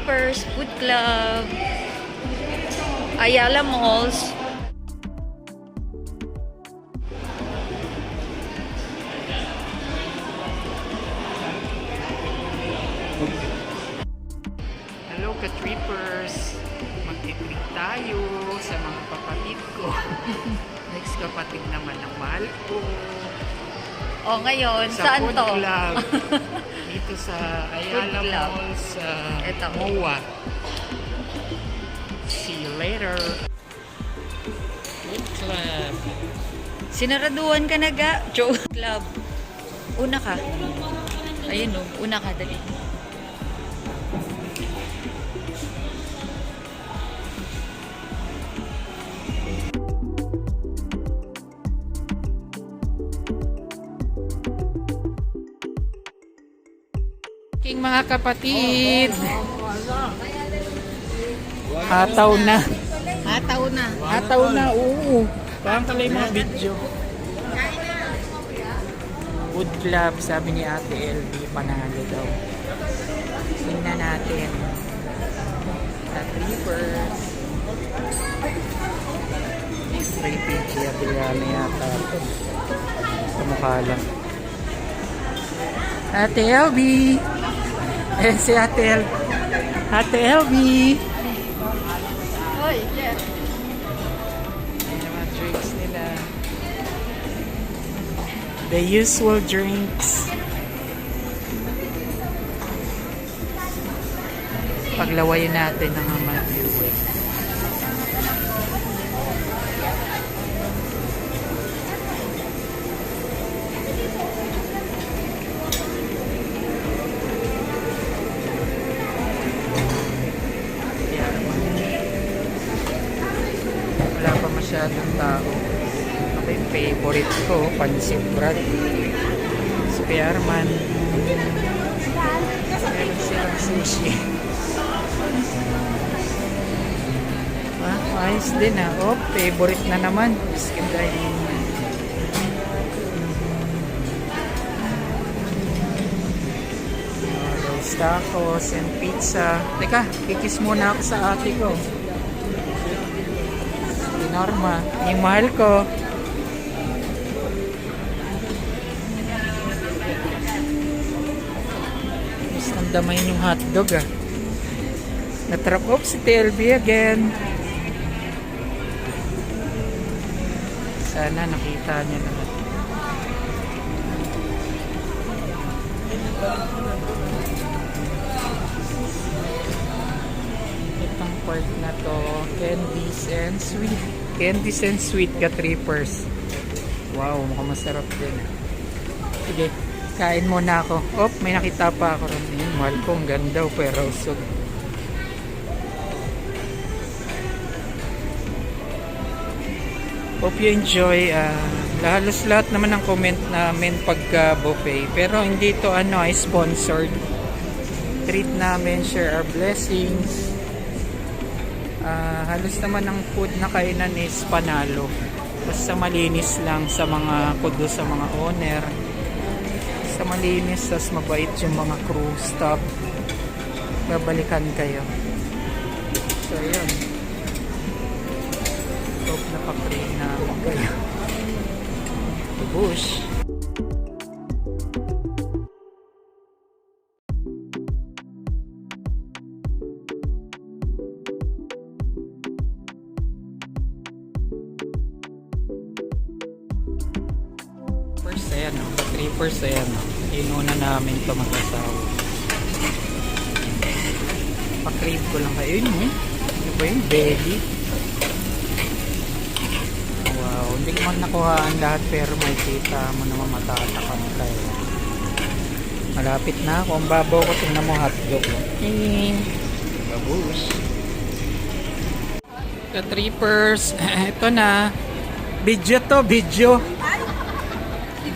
Trippers Food Club, Ayala Malls. Hello ka-trippers! Mag-treat tayo sa mga kapatid ko. Next kapatid naman ng mahal ko. O ngayon, Sa saan Food to? Club. Dito sa Ayala Food Club. Mall sa Eto. MOA. See you later. Food Club. Sinaraduan ka na ga? Joe Club. Una ka. Ayun o, una ka, dali. King mga kapatid. Hataw na. Hataw na. Hataw na, oo. Parang talay mga video. Food Club, sabi ni Ate LB, panalo daw. Tingnan natin. Sa Trippers. Rating siya, Bilyana yata ito. Kamukha lang. Ate LB! Eh, si Ate LB. Ate LB! Hoy, Jeff. Ayan yung mga drinks nila. The usual drinks. Paglawayin natin ng mga viewer. Wala pa masyadong tao. Ako yung favorite ko, Pansit Brad. Spearman. Meron silang sushi. Ayos din ah. Oh, favorite na naman. Skin dining. Those tacos and pizza. Teka, kikis muna ako sa ate ko. Si Norma, yung mahal ko. Mas nandamayin yung hotdog ah. Natrap off si TLB again. Sana nakita niya naman. Itong part na to, candies and sweet. Candies and sweet ka-trippers. Wow, mukhang masarap din. Sige, kain muna ako. Oh, may nakita pa ako rin. Mahal ko, ang ganda pero usog. Hope you enjoy. Halos lahat naman ng comment namin pagka buffet. Pero hindi to ay sponsored. Treat namin, share our blessings. Halos naman ng food na kainan is panalo. Basta malinis lang sa mga kudo sa mga owner. Basta malinis, tas mabait yung mga crew staff. Babalikan kayo. So yun. Hope napapray na kayo. Bush. First, ayan o. 3% ayan o. Inuna namin ito mag-asawa. Pa-crave ko lang kayo. Yun mo. Ano ba yun? Belly. Hindi ko man nakuhaan lahat pero may kita mo naman matatakan kayo. Malapit na ako. Ang babaw ko. Tingnan mo hotdog. Babush. Ka-trippers. Ito na. Video to. Video.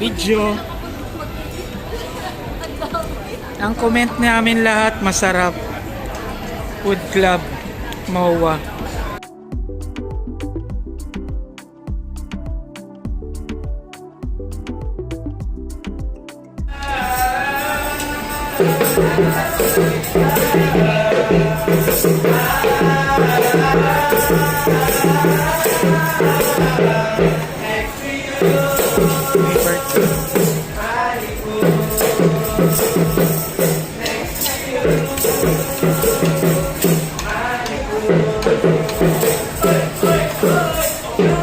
Video. Ang comment namin lahat masarap. Food Club. MOA. Thank you. Kumain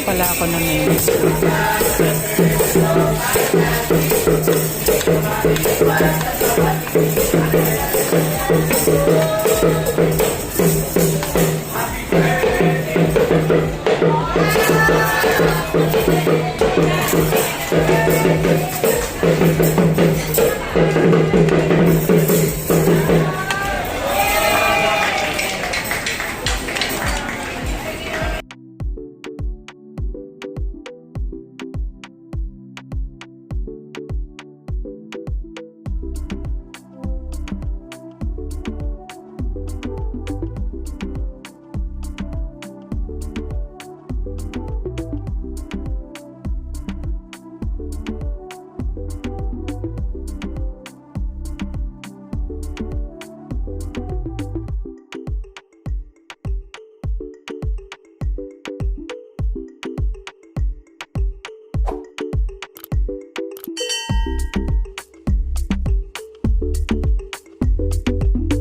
pala ako ng nails.